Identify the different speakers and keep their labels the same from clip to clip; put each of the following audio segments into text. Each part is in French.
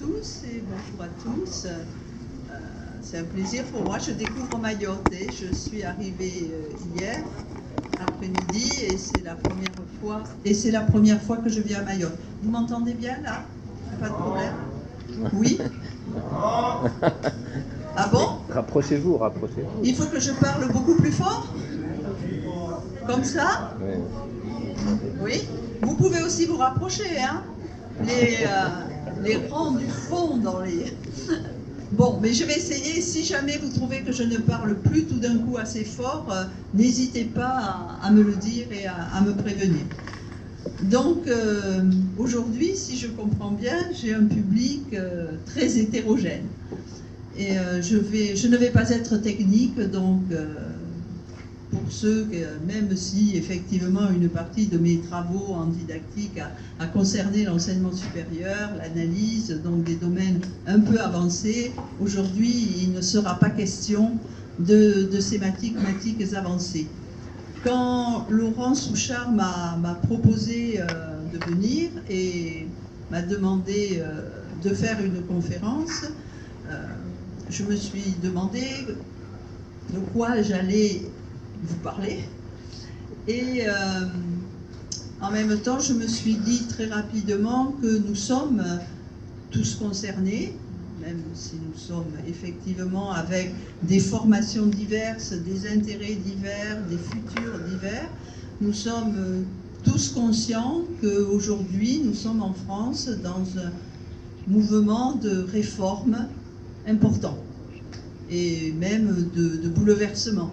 Speaker 1: tous et bonjour à tous. C'est un plaisir pour moi. Je découvre Mayotte. Je suis arrivée hier après-midi et c'est la première fois que je viens à Mayotte. Vous m'entendez bien là? Pas de problème? Oui? Ah bon?
Speaker 2: Rapprochez-vous, rapprochez-vous.
Speaker 1: Il faut que je parle beaucoup plus fort? Comme ça?
Speaker 2: Oui.
Speaker 1: Oui? Vous pouvez aussi vous rapprocher, hein? Les rangs du fond dans les... Bon, mais je vais essayer. Si jamais vous trouvez que je ne parle plus tout d'un coup assez fort, n'hésitez pas à me le dire et à me prévenir. Donc, aujourd'hui, si je comprends bien, j'ai un public très hétérogène. Et je ne vais pas être technique, donc... pour ceux que, même si effectivement une partie de mes travaux en didactique a concerné l'enseignement supérieur, l'analyse, donc des domaines un peu avancés, aujourd'hui il ne sera pas question de ces mathématiques avancées. Quand Laurent Souchard m'a proposé de venir et m'a demandé de faire une conférence, je me suis demandé de quoi j'allais vous parler. Et en même temps, je me suis dit très rapidement que nous sommes tous concernés, même si nous sommes effectivement avec des formations diverses, des intérêts divers, des futurs divers, nous sommes tous conscients qu'aujourd'hui, nous sommes en France dans un mouvement de réforme important et même de bouleversement.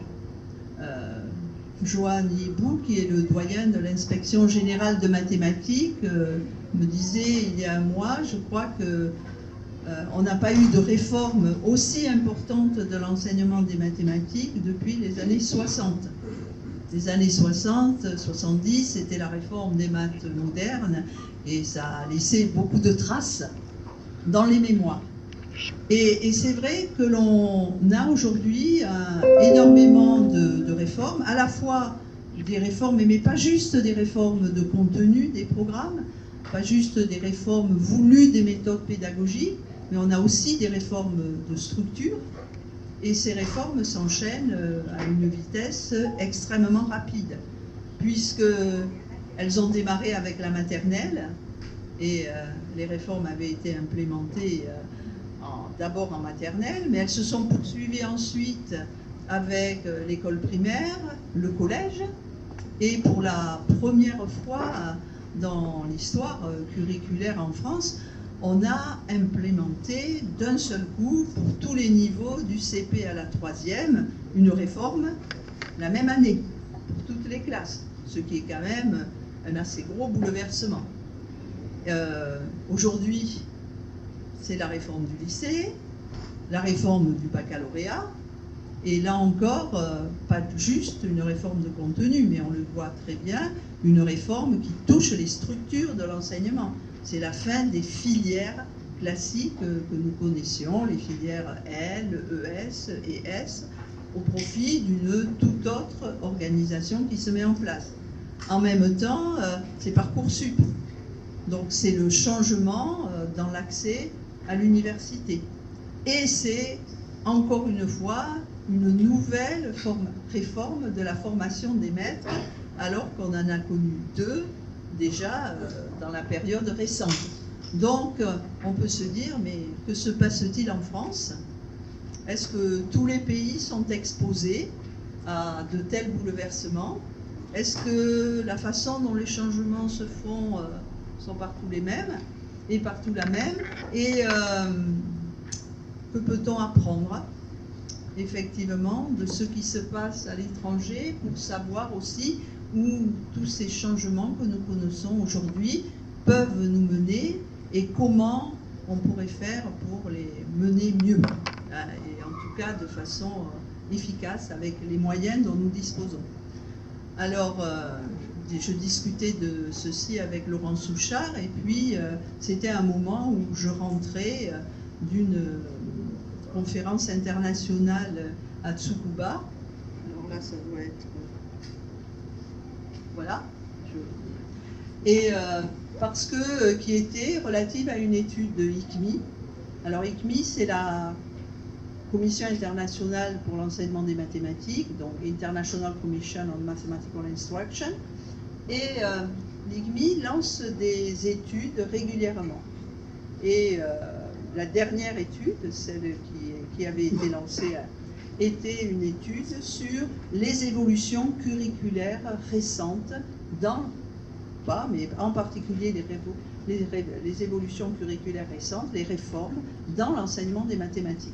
Speaker 1: Joanne Hibou, qui est le doyen de l'inspection générale de mathématiques, me disait il y a un mois, je crois que on n'a pas eu de réforme aussi importante de l'enseignement des mathématiques depuis les années 60. Les années 60, 70, c'était la réforme des maths modernes et ça a laissé beaucoup de traces dans les mémoires. Et c'est vrai que l'on a aujourd'hui énormément de réformes, à la fois des réformes, mais pas juste des réformes de contenu des programmes, pas juste des réformes voulues des méthodes pédagogiques, mais on a aussi des réformes de structure, et ces réformes s'enchaînent à une vitesse extrêmement rapide, puisqu'elles ont démarré avec la maternelle, et les réformes avaient été implémentées d'abord en maternelle, mais elles se sont poursuivies ensuite avec l'école primaire, le collège, et pour la première fois dans l'histoire curriculaire en France, on a implémenté d'un seul coup, pour tous les niveaux, du CP à la 3e, une réforme la même année, pour toutes les classes, ce qui est quand même un assez gros bouleversement. Aujourd'hui, c'est la réforme du lycée, la réforme du baccalauréat, et là encore, pas juste une réforme de contenu, mais on le voit très bien, une réforme qui touche les structures de l'enseignement. C'est la fin des filières classiques que nous connaissions, les filières L, ES et S, au profit d'une toute autre organisation qui se met en place. En même temps, c'est Parcoursup. Donc c'est le changement dans l'accès à l'université. Et c'est, encore une fois, une nouvelle réforme de la formation des maîtres, alors qu'on en a connu deux déjà dans la période récente. Donc, on peut se dire, mais que se passe-t-il en France? Est-ce que tous les pays sont exposés à de tels bouleversements? Est-ce que la façon dont les changements se font sont partout les mêmes et partout la même? Et que peut-on apprendre effectivement de ce qui se passe à l'étranger pour savoir aussi où tous ces changements que nous connaissons aujourd'hui peuvent nous mener et comment on pourrait faire pour les mener mieux, et en tout cas de façon efficace avec les moyens dont nous disposons. Alors, je discutais de ceci avec Laurent Souchard et puis c'était un moment où je rentrais d'une conférence internationale à Tsukuba. Alors là, ça doit être... Voilà. Et parce que qui était relative à une étude de ICMI Alors ICMI, c'est la Commission internationale pour l'enseignement des mathématiques, donc International Commission on Mathematical Instruction, et l'ICMI lance des études régulièrement. Et la dernière étude, celle qui avait été lancée, était une étude sur les évolutions curriculaires récentes mais en particulier les évolutions curriculaires récentes, les réformes dans l'enseignement des mathématiques.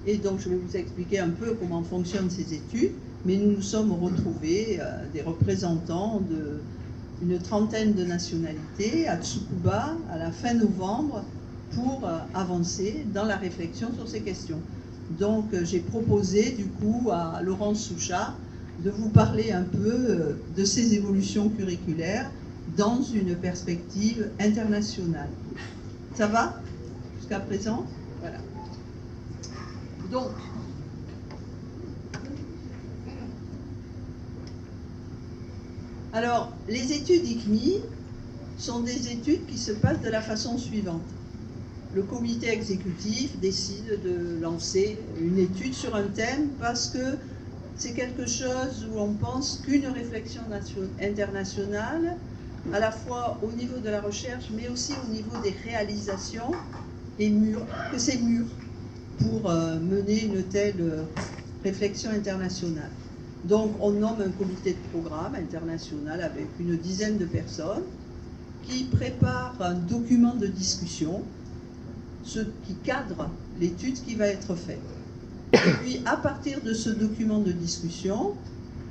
Speaker 1: Et donc je vais vous expliquer un peu comment fonctionnent ces études, mais nous nous sommes retrouvés des représentants d'une trentaine de nationalités à Tsukuba à la fin novembre pour avancer dans la réflexion sur ces questions. Donc j'ai proposé du coup à Laurence Souchard de vous parler un peu de ces évolutions curriculaires dans une perspective internationale. Ça va jusqu'à présent? Voilà. Donc, alors, les études ICMI sont des études qui se passent de la façon suivante. Le comité exécutif décide de lancer une étude sur un thème parce que c'est quelque chose où on pense qu'une réflexion internationale, à la fois au niveau de la recherche, mais aussi au niveau des réalisations, est mûr, que c'est mûr pour mener une telle réflexion internationale. Donc on nomme un comité de programme international avec une dizaine de personnes qui prépare un document de discussion, ce qui cadre l'étude qui va être faite. Et puis, à partir de ce document de discussion,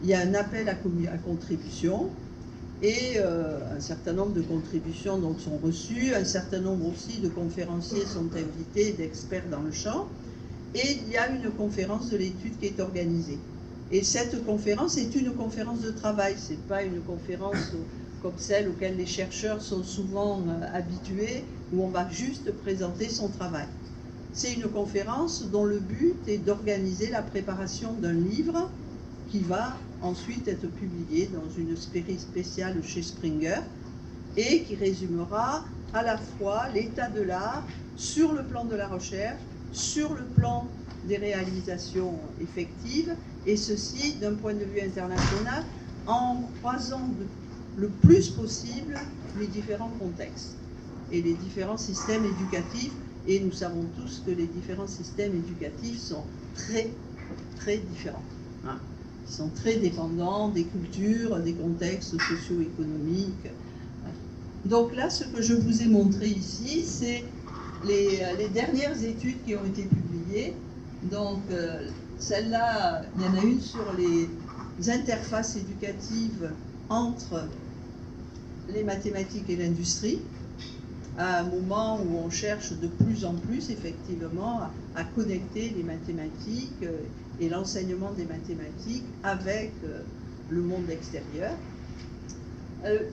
Speaker 1: il y a un appel à contribution et un certain nombre de contributions donc, sont reçues, un certain nombre aussi de conférenciers sont invités, d'experts dans le champ, et il y a une conférence de l'étude qui est organisée. Et cette conférence est une conférence de travail, ce n'est pas une conférence comme celle auxquelles les chercheurs sont souvent habitués, où on va juste présenter son travail. C'est une conférence dont le but est d'organiser la préparation d'un livre qui va ensuite être publié dans une série spéciale chez Springer et qui résumera à la fois l'état de l'art sur le plan de la recherche, sur le plan des réalisations effectives, et ceci d'un point de vue international en croisant le plus possible les différents contextes et les différents systèmes éducatifs. Et nous savons tous que les différents systèmes éducatifs sont très, très différents. Ils sont très dépendants des cultures, des contextes socio-économiques. Donc là, ce que je vous ai montré ici, c'est les dernières études qui ont été publiées. Donc celle-là, il y en a une sur les interfaces éducatives entre les mathématiques et l'industrie, à un moment où on cherche de plus en plus effectivement à connecter les mathématiques et l'enseignement des mathématiques avec le monde extérieur.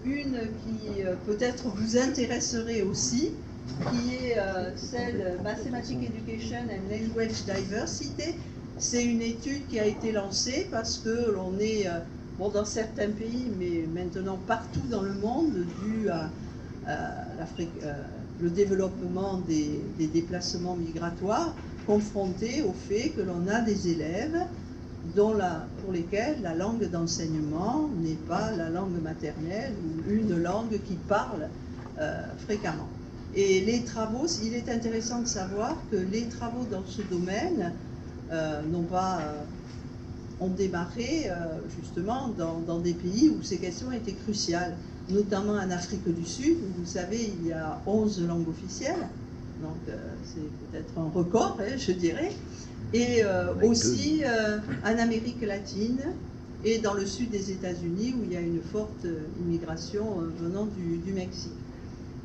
Speaker 1: Une qui peut-être vous intéresserait aussi, qui est celle Mathematics Education and Language Diversity. C'est une étude qui a été lancée parce que l'on est, bon, dans certains pays, mais maintenant partout dans le monde, dû à le développement des déplacements migratoires, confronté au fait que l'on a des élèves pour lesquels la langue d'enseignement n'est pas la langue maternelle ou une langue qu'ils parlent fréquemment. Et les travaux, il est intéressant de savoir que les travaux dans ce domaine ont démarré justement dans des pays où ces questions étaient cruciales, notamment en Afrique du Sud, où vous savez, il y a 11 langues officielles, donc c'est peut-être un record, je dirais, et aussi en Amérique latine et dans le sud des États-Unis, où il y a une forte immigration venant du Mexique.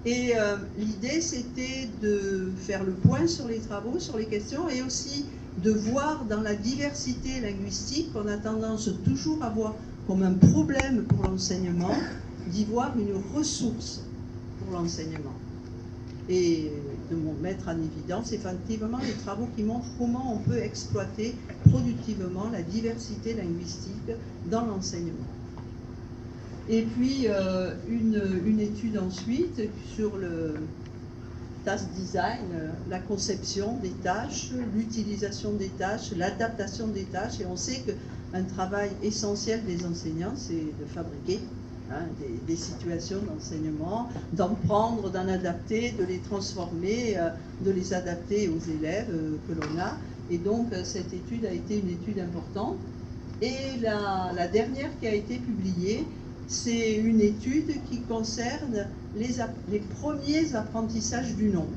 Speaker 1: Et l'idée, c'était de faire le point sur les travaux, sur les questions, et aussi de voir dans la diversité linguistique qu'on a tendance toujours à voir comme un problème pour l'enseignement, d'y voir une ressource pour l'enseignement. Et de mettre en évidence effectivement les travaux qui montrent comment on peut exploiter productivement la diversité linguistique dans l'enseignement. Et puis une étude ensuite sur task design, la conception des tâches, l'utilisation des tâches, l'adaptation des tâches. Et on sait qu'un travail essentiel des enseignants, c'est de fabriquer des situations d'enseignement, d'en prendre, d'en adapter, de les transformer, de les adapter aux élèves que l'on a. Et donc cette étude a été une étude importante. Et la dernière qui a été publiée, c'est une étude qui concerne les premiers apprentissages du nombre.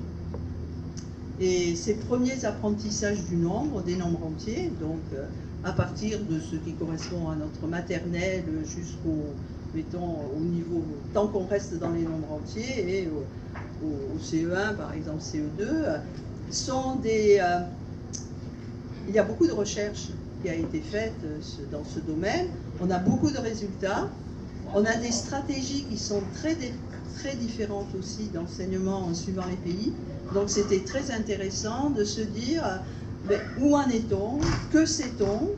Speaker 1: Et ces premiers apprentissages du nombre, des nombres entiers, donc à partir de ce qui correspond à notre maternelle jusqu'au, mettons, au niveau, tant qu'on reste dans les nombres entiers, et au CE1, par exemple CE2, sont des... il y a beaucoup de recherches qui a été faite dans ce domaine. On a beaucoup de résultats. On a des stratégies qui sont très différentes aussi d'enseignement en suivant les pays. Donc c'était très intéressant de se dire où en est-on, que sait-on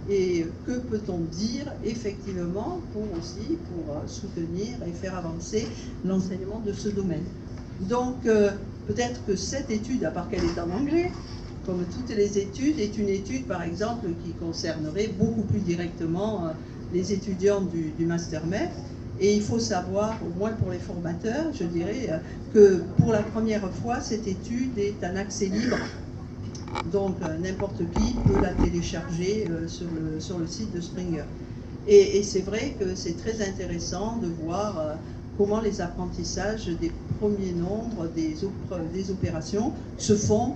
Speaker 1: et que peut-on dire effectivement pour soutenir et faire avancer l'enseignement de ce domaine. Donc peut-être que cette étude, à part qu'elle est en anglais, comme toutes les études, est une étude par exemple qui concernerait beaucoup plus directement les étudiants du Master MEF. Et il faut savoir, au moins pour les formateurs, je dirais, que pour la première fois, cette étude est en accès libre. Donc n'importe qui peut la télécharger sur le site de Springer. Et c'est vrai que c'est très intéressant de voir comment les apprentissages des premiers nombres des opérations se font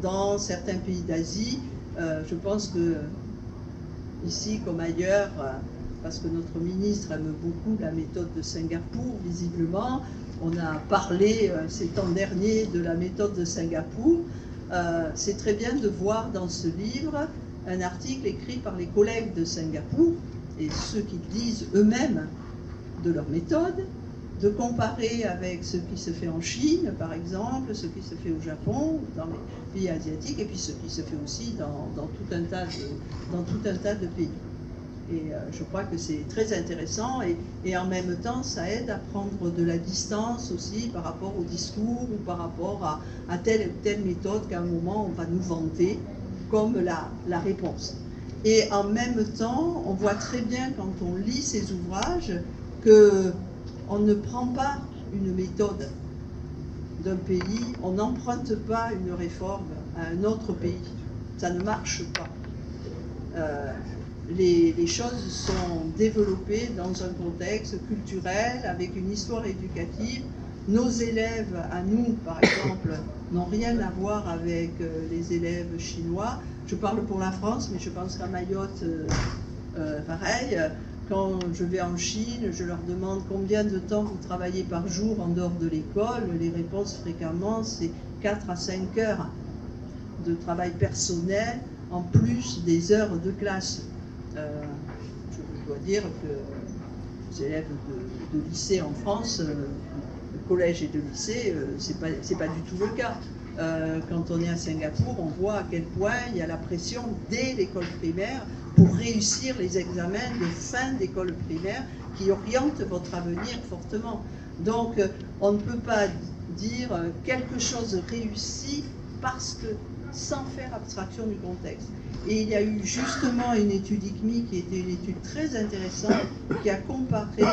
Speaker 1: dans certains pays d'Asie. Je pense que ici comme ailleurs, parce que notre ministre aime beaucoup la méthode de Singapour, visiblement, on a parlé ces temps derniers de la méthode de Singapour. C'est très bien de voir dans ce livre un article écrit par les collègues de Singapour et ceux qui disent eux-mêmes de leur méthode, de comparer avec ce qui se fait en Chine, par exemple, ce qui se fait au Japon, dans les pays asiatiques, et puis ce qui se fait aussi dans tout un tas de pays. Et je crois que c'est très intéressant et en même temps, ça aide à prendre de la distance aussi par rapport au discours ou par rapport à telle ou telle méthode qu'à un moment on va nous vanter comme la réponse. Et en même temps, on voit très bien quand on lit ces ouvrages qu'on ne prend pas une méthode d'un pays, on n'emprunte pas une réforme à un autre pays. Ça ne marche pas. Les choses sont développées dans un contexte culturel, avec une histoire éducative. Nos élèves, à nous, par exemple, n'ont rien à voir avec les élèves chinois. Je parle pour la France, mais je pense qu'à Mayotte, pareil. Quand je vais en Chine, je leur demande combien de temps vous travaillez par jour en dehors de l'école. Les réponses fréquemment, c'est 4 à 5 heures de travail personnel, en plus des heures de classe. Je dois dire que les élèves de lycée en France, de collège et de lycée, c'est pas du tout le cas. Quand on est à Singapour, on voit à quel point il y a la pression dès l'école primaire pour réussir les examens de fin d'école primaire qui orientent votre avenir fortement. Donc on ne peut pas dire quelque chose réussi parce que sans faire abstraction du contexte. Et il y a eu justement une étude ICMI qui était une étude très intéressante qui a comparé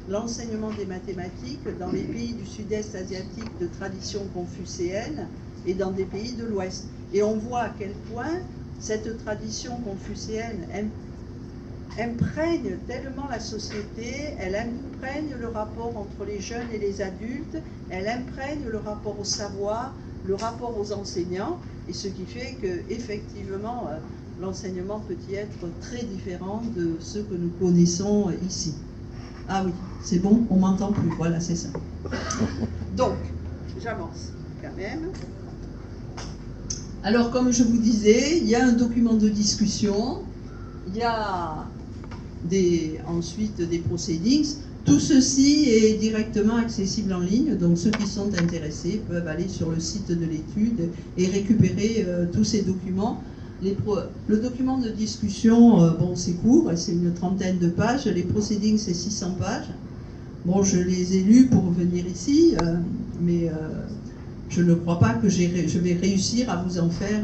Speaker 1: l'enseignement des mathématiques dans les pays du sud-est asiatique de tradition confucéenne et dans des pays de l'ouest. Et on voit à quel point cette tradition confucéenne imprègne tellement la société, elle imprègne le rapport entre les jeunes et les adultes, elle imprègne le rapport au savoir, le rapport aux enseignants, et ce qui fait qu'effectivement, l'enseignement peut y être très différent de ce que nous connaissons ici. Ah oui, c'est bon, on m'entend plus, voilà, c'est ça. Donc, j'avance quand même. Alors, comme je vous disais, il y a un document de discussion, il y a ensuite des proceedings. Tout ceci est directement accessible en ligne, donc ceux qui sont intéressés peuvent aller sur le site de l'étude et récupérer tous ces documents. Le document de discussion, bon, c'est court, c'est une 30aine de pages, les proceedings c'est 600 pages. Bon, je les ai lus pour venir ici, mais je ne crois pas que je vais réussir à vous en faire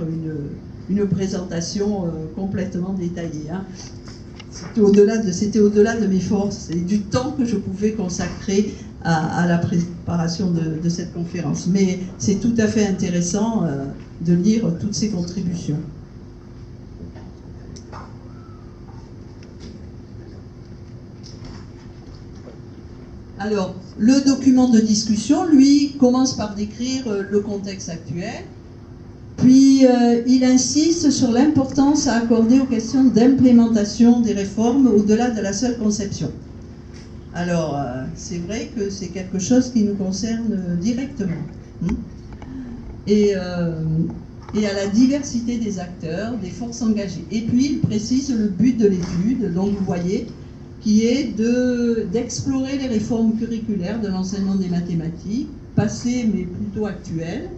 Speaker 1: une présentation complètement détaillée. Hein. C'était au-delà de mes forces et du temps que je pouvais consacrer à la préparation de cette conférence. Mais c'est tout à fait intéressant de lire toutes ces contributions. Alors, le document de discussion, lui, commence par décrire le contexte actuel, puis il insiste sur l'importance à accorder aux questions d'implémentation des réformes au-delà de la seule conception. Alors, c'est vrai que c'est quelque chose qui nous concerne directement. Et à la diversité des acteurs, des forces engagées. Et puis, il précise le but de l'étude, donc vous voyez, qui est d'explorer les réformes curriculaires de l'enseignement des mathématiques, passées mais plutôt actuelles,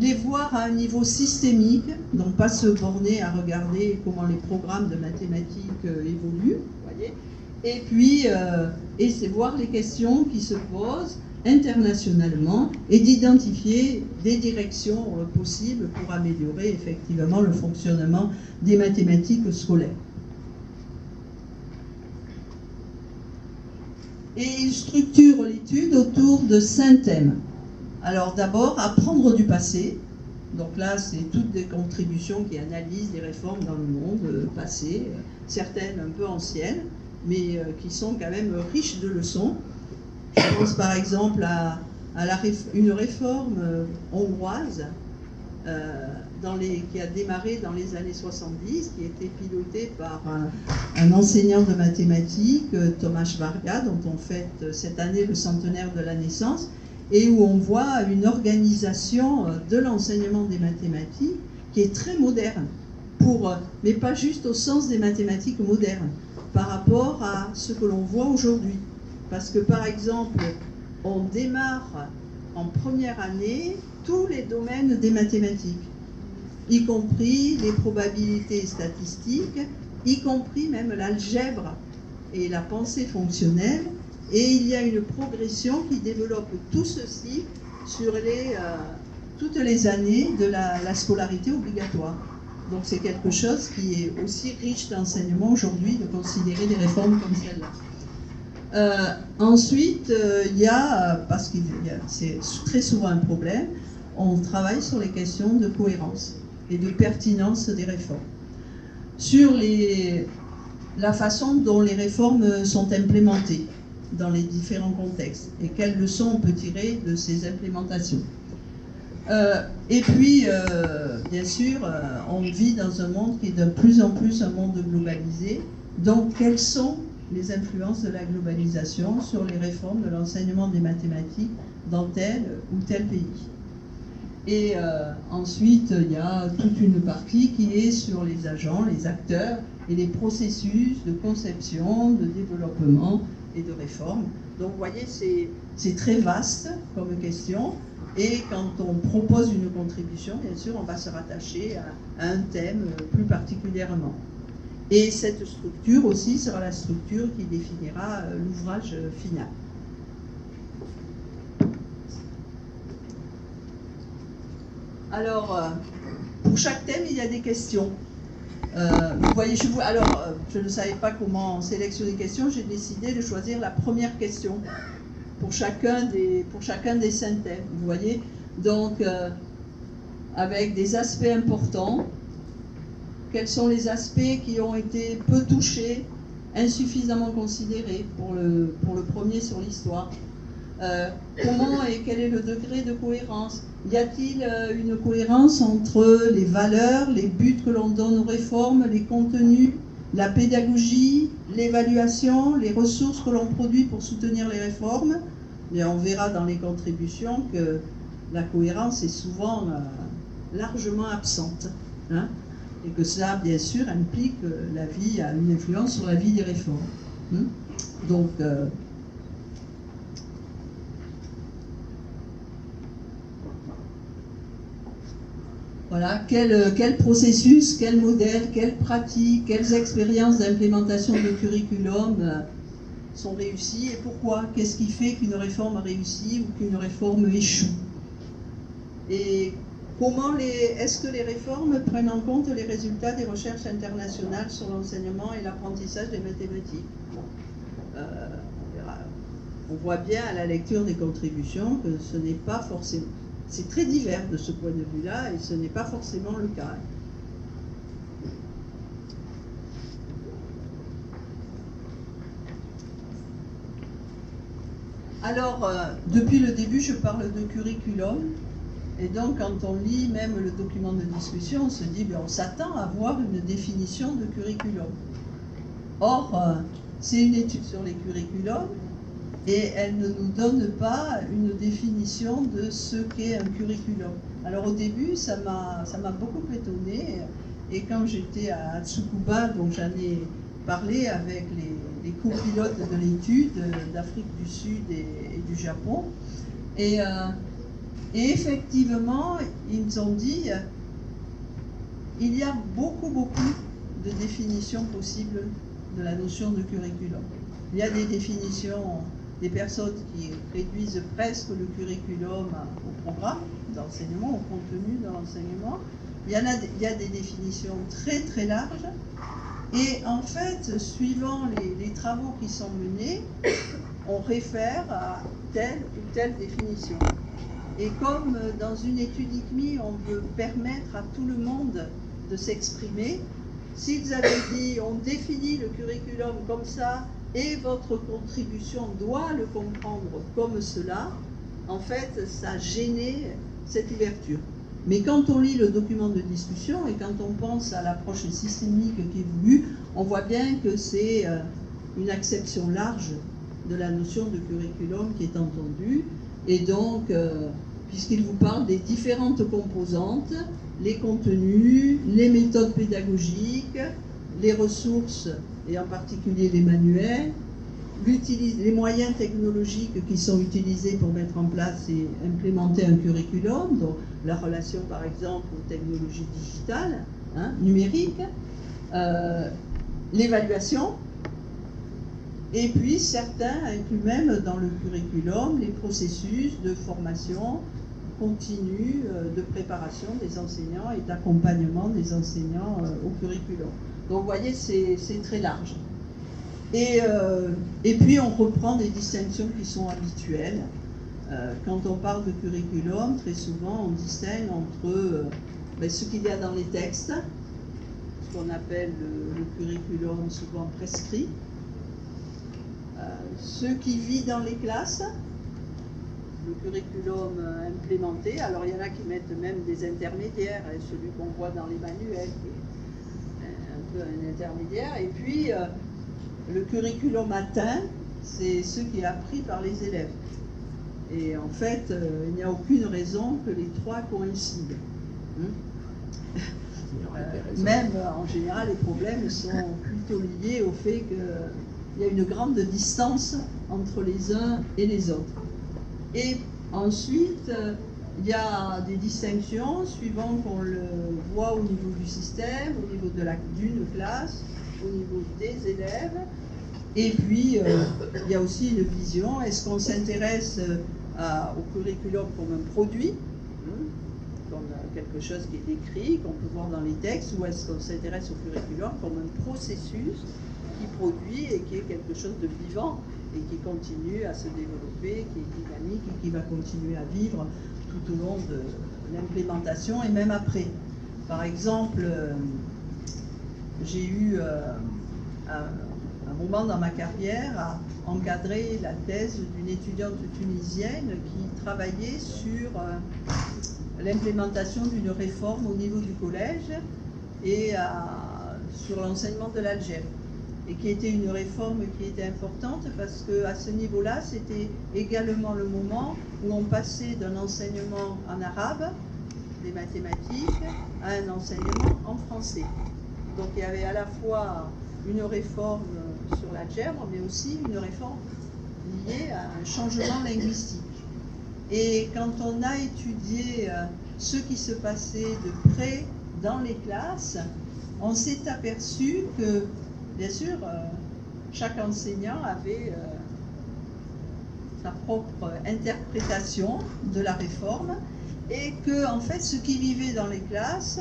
Speaker 1: les voir à un niveau systémique, donc pas se borner à regarder comment les programmes de mathématiques évoluent, vous voyez, et puis et voir les questions qui se posent internationalement et d'identifier des directions possibles pour améliorer effectivement le fonctionnement des mathématiques scolaires. Et il structure l'étude autour de 5 thèmes. Alors d'abord, apprendre du passé. Donc là, c'est toutes des contributions qui analysent les réformes dans le monde passé, certaines un peu anciennes, mais qui sont quand même riches de leçons. Je pense par exemple à une réforme hongroise qui a démarré dans les années 70, qui a été pilotée par un enseignant de mathématiques, Tomáš Varga, dont on fête cette année le centenaire de la naissance, et où on voit une organisation de l'enseignement des mathématiques qui est très moderne, mais pas juste au sens des mathématiques modernes, par rapport à ce que l'on voit aujourd'hui. Parce que par exemple, on démarre en première année tous les domaines des mathématiques, y compris les probabilités statistiques, y compris même l'algèbre et la pensée fonctionnelle, et il y a une progression qui développe tout ceci sur toutes les années de la scolarité obligatoire. Donc c'est quelque chose qui est aussi riche d'enseignement aujourd'hui, de considérer des réformes comme celle-là. Ensuite, il y a, parce que c'est très souvent un problème, on travaille sur les questions de cohérence et de pertinence des réformes. Sur la façon dont les réformes sont implémentées dans les différents contextes et quelles leçons on peut tirer de ces implémentations. Et puis, bien sûr, on vit dans un monde qui est de plus en plus un monde globalisé. Donc, quelles sont les influences de la globalisation sur les réformes de l'enseignement des mathématiques dans tel ou tel pays? Et ensuite, il y a toute une partie qui est sur les agents, les acteurs et les processus de conception, de développement et de réforme. Donc, vous voyez, c'est très vaste comme question. Et quand on propose une contribution, bien sûr, on va se rattacher à un thème plus particulièrement. Et cette structure aussi sera la structure qui définira l'ouvrage final. Alors, pour chaque thème, il y a des questions. Vous voyez, je ne savais pas comment sélectionner les questions, j'ai décidé de choisir la première question pour chacun des 5 thèmes, vous voyez. Donc, avec des aspects importants, quels sont les aspects qui ont été peu touchés, insuffisamment considérés pour le premier sur l'histoire. Comment et quel est le degré de cohérence? Y a-t-il une cohérence entre les valeurs, les buts que l'on donne aux réformes, les contenus, la pédagogie, l'évaluation, les ressources que l'on produit pour soutenir les réformes? Et on verra dans les contributions que la cohérence est souvent largement absente. Hein, et que cela, bien sûr, implique la vie, a une influence sur la vie des réformes. Donc, voilà, quel processus, quel modèle, quelle pratique, quelles expériences d'implémentation de curriculum sont réussies et pourquoi? Qu'est-ce qui fait qu'une réforme réussit ou qu'une réforme échoue? Et est-ce que les réformes prennent en compte les résultats des recherches internationales sur l'enseignement et l'apprentissage des mathématiques? On voit bien à la lecture des contributions que ce n'est pas forcément... C'est très divers de ce point de vue-là, et ce n'est pas forcément le cas. Alors, depuis le début, je parle de curriculum. Et donc, quand on lit même le document de discussion, on se dit, on s'attend à voir une définition de curriculum. Or, c'est une étude sur les curriculums, et elle ne nous donne pas une définition de ce qu'est un curriculum. Alors au début, ça m'a beaucoup étonnée, et quand j'étais à Tsukuba, donc j'en ai parlé avec les copilotes de l'étude d'Afrique du Sud et du Japon, et effectivement, ils nous ont dit il y a beaucoup de définitions possibles de la notion de curriculum. Il y a des définitions des personnes qui réduisent presque le curriculum au programme d'enseignement, au contenu de l'enseignement. Il y a des définitions très larges. Et en fait, suivant les travaux qui sont menés, on réfère à telle ou telle définition. Et comme dans une étude ICMI, on veut permettre à tout le monde de s'exprimer, s'ils avaient dit on définit le curriculum comme ça, et votre contribution doit le comprendre comme cela, en fait, ça gênait cette ouverture. Mais quand on lit le document de discussion et quand on pense à l'approche systémique qui est voulue, on voit bien que c'est une acception large de la notion de curriculum qui est entendue. Et donc, puisqu'il vous parle des différentes composantes, les contenus, les méthodes pédagogiques, les ressources, et en particulier les manuels, les moyens technologiques qui sont utilisés pour mettre en place et implémenter un curriculum, donc la relation par exemple aux technologies digitales, numériques, l'évaluation, et puis certains incluent même dans le curriculum les processus de formation continue, de préparation des enseignants et d'accompagnement des enseignants au curriculum. Donc vous voyez, c'est très large. Et puis on reprend des distinctions qui sont habituelles. Quand on parle de curriculum, très souvent on distingue entre ce qu'il y a dans les textes, ce qu'on appelle le curriculum souvent prescrit, ce qui vit dans les classes, le curriculum implémenté. Alors il y en a qui mettent même des intermédiaires, celui qu'on voit dans les manuels, un intermédiaire, et puis le curriculum atteint, c'est ce qui est appris par les élèves. Et en fait, il n'y a aucune raison que les trois coïncident. Même en général, les problèmes sont plutôt liés au fait qu'il y a une grande distance entre les uns et les autres. Et ensuite, il y a des distinctions suivant qu'on le voit au niveau du système, au niveau d'une classe, au niveau des élèves. Et puis, il y a aussi une vision. Est-ce qu'on s'intéresse au curriculum comme un produit, comme quelque chose qui est écrit, qu'on peut voir dans les textes, ou est-ce qu'on s'intéresse au curriculum comme un processus qui produit et qui est quelque chose de vivant et qui continue à se développer, qui est dynamique et qui va continuer à vivre tout au long de l'implémentation et même après. Par exemple, j'ai eu un moment dans ma carrière à encadrer la thèse d'une étudiante tunisienne qui travaillait sur l'implémentation d'une réforme au niveau du collège et sur l'enseignement de l'algèbre. Et qui était une réforme qui était importante parce qu'à ce niveau-là, c'était également le moment où on passait d'un enseignement en arabe, des mathématiques, à un enseignement en français. Donc il y avait à la fois une réforme sur l'algèbre, mais aussi une réforme liée à un changement linguistique. Et quand on a étudié ce qui se passait de près dans les classes, on s'est aperçu que, bien sûr, chaque enseignant avait sa propre interprétation de la réforme, et que en fait ce qui vivait dans les classes,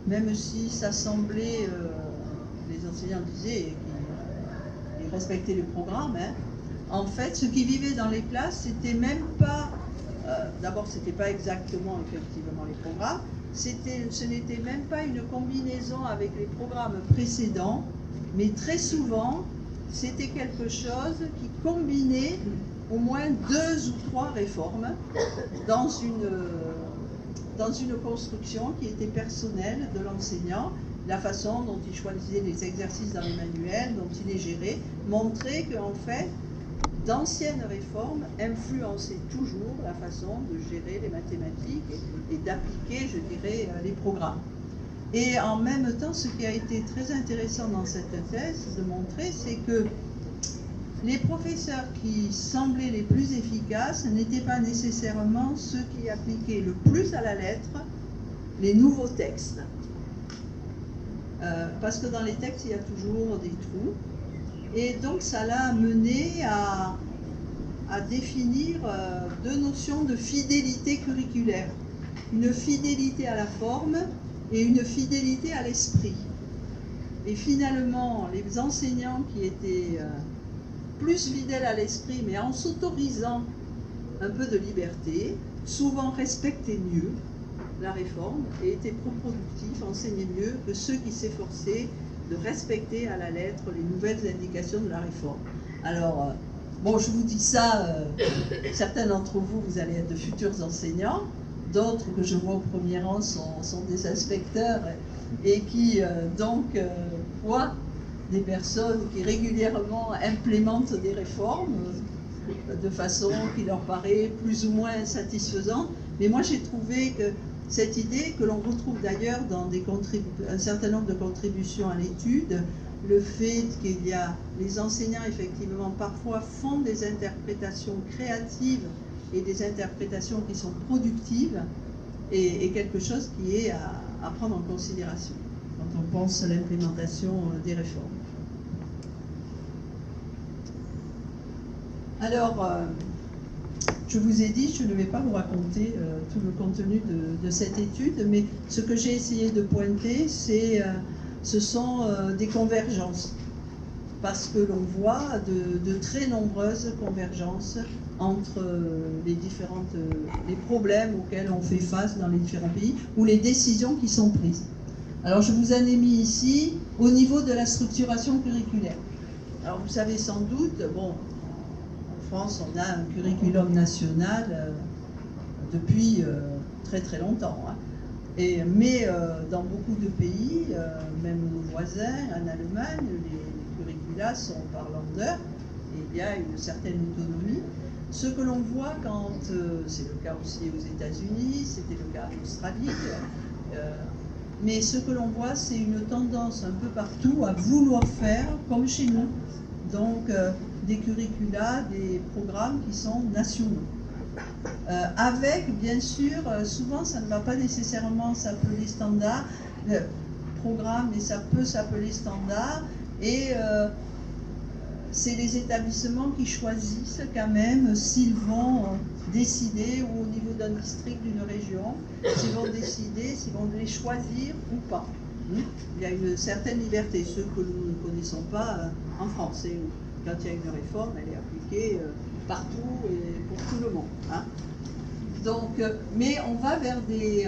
Speaker 1: même si ça semblait, les enseignants disaient qu'ils respectaient le programme, hein, en fait ce qui vivait dans les classes, c'était même pas, d'abord c'était pas exactement effectivement les programmes, ce n'était même pas une combinaison avec les programmes précédents, mais très souvent c'était quelque chose qui combinait au moins 2 ou 3 réformes dans une construction qui était personnelle de l'enseignant. La façon dont il choisissait les exercices dans les manuels, dont il les gérait, montrait qu'en fait, d'anciennes réformes influençaient toujours la façon de gérer les mathématiques et d'appliquer, je dirais, les programmes. Et en même temps, ce qui a été très intéressant dans cette thèse de montrer, c'est que les professeurs qui semblaient les plus efficaces n'étaient pas nécessairement ceux qui appliquaient le plus à la lettre les nouveaux textes. Parce que dans les textes, il y a toujours des trous. Et donc, ça l'a mené à définir 2 notions de fidélité curriculaire. Une fidélité à la forme et une fidélité à l'esprit. Et finalement, les enseignants qui étaient plus fidèles à l'esprit, mais en s'autorisant un peu de liberté, souvent respectaient mieux la réforme et étaient plus productifs, enseignaient mieux que ceux qui s'efforçaient de respecter à la lettre les nouvelles indications de la réforme. Alors, bon, je vous dis ça, certains d'entre vous, vous allez être de futurs enseignants, d'autres que je vois au premier rang sont des inspecteurs et qui voient des personnes qui régulièrement implémentent des réformes de façon qui leur paraît plus ou moins satisfaisante. Mais moi j'ai trouvé que cette idée, que l'on retrouve d'ailleurs dans un certain nombre de contributions à l'étude, le fait qu'il y a les enseignants effectivement parfois font des interprétations créatives et des interprétations qui sont productives est quelque chose qui est à prendre en considération quand on pense à l'implémentation des réformes. Alors, je vous ai dit, je ne vais pas vous raconter tout le contenu de cette étude, mais ce que j'ai essayé de pointer, ce sont des convergences, parce que l'on voit de très nombreuses convergences entre les problèmes auxquels on fait face dans les différents pays, ou les décisions qui sont prises. Alors je vous en ai mis ici au niveau de la structuration curriculaire. Alors vous savez sans doute, bon, en France on a un curriculum national depuis très très longtemps, hein. Mais dans beaucoup de pays, même nos voisins, en Allemagne, les curricula sont par Länder et il y a une certaine autonomie. Ce que l'on voit quand, c'est le cas aussi aux États-Unis, c'était le cas en Australie, mais ce que l'on voit, c'est une tendance un peu partout à vouloir faire comme chez nous, donc des curricula, des programmes qui sont nationaux. Avec, bien sûr, souvent ça ne va pas nécessairement s'appeler standard, programme, mais ça peut s'appeler standard, et c'est les établissements qui choisissent quand même s'ils vont décider, ou au niveau d'un district, d'une région, s'ils vont décider, s'ils vont les choisir ou pas. Il y a une certaine liberté, ceux que nous ne connaissons pas en France. Et quand il y a une réforme, elle est appliquée partout et pour tout le monde, hein. Donc, mais on va vers des